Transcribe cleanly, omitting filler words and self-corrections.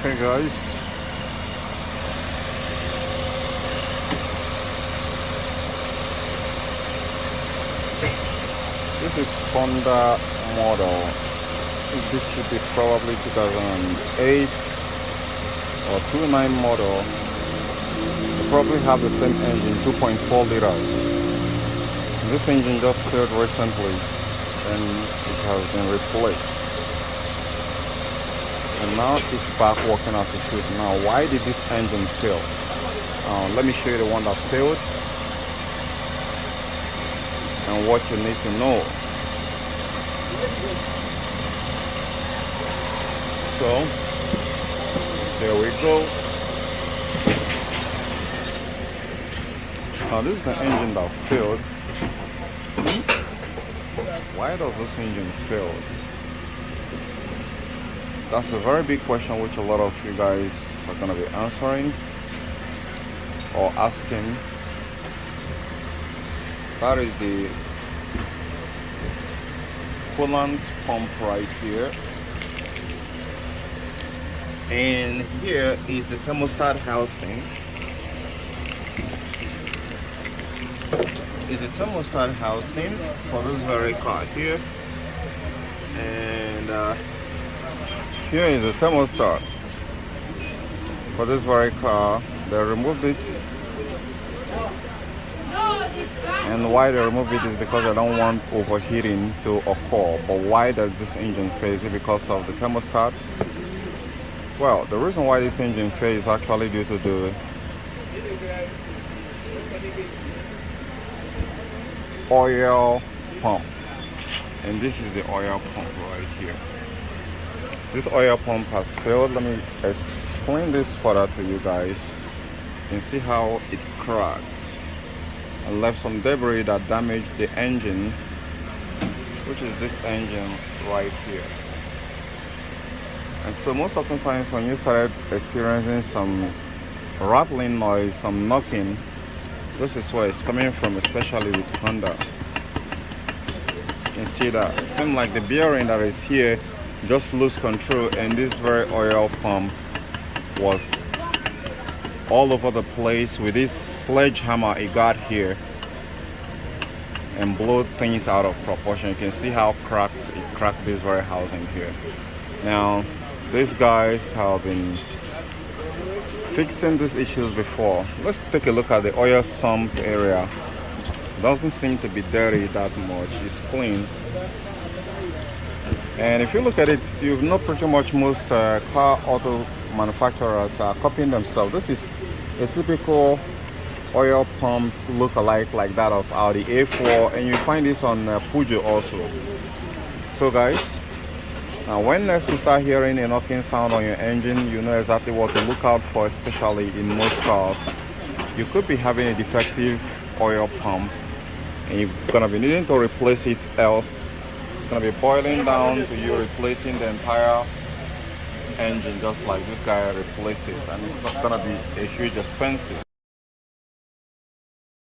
Okay guys, this is Honda model. This should be probably 2008 or 29 model. They probably have the same engine, 2.4 liters. This engine just failed recently and it has been replaced. And now it's back working as it should. Now, why did this engine fail? Let me show you the one that failed and what you need to know. So there we go. Now this is the engine that failed. Why does this engine fail? That's a very big question which a lot of you guys are going to be answering or asking. That is the coolant pump right here, and here is the thermostat housing. Is the thermostat housing for this very car here, and here is the thermostat for this very car. They removed it, and why they removed it is because I don't want overheating to occur. But why does this engine fail? Is it because of the thermostat? Well, the reason why this engine fails is actually due to the oil pump, and this is the oil pump right here. This oil pump has failed. Let me explain this further to you guys and see how it cracked and left some debris that damaged the engine, which is this engine right here. And so most often times when you started experiencing some rattling noise, some knocking, this is where it's coming from, especially with Honda. You can see that it seems like the bearing that is here just lose control, and this very oil pump was all over the place with this sledgehammer it got here and blew things out of proportion. You can see how it cracked this very housing here. Now these guys have been fixing these issues before. Let's take a look at the oil sump area. Doesn't seem to be dirty that much. It's clean. And if you look at it, you know pretty much most car auto manufacturers are copying themselves. This is a typical oil pump look-alike like that of Audi A4, and you find this on Peugeot also. So guys, now when next you start hearing a knocking sound on your engine, you know exactly what to look out for, especially in most cars. You could be having a defective oil pump and you're gonna be needing to replace it, else it's gonna be boiling down to you replacing the entire engine just like this guy replaced it, and it's not gonna be a huge expensive.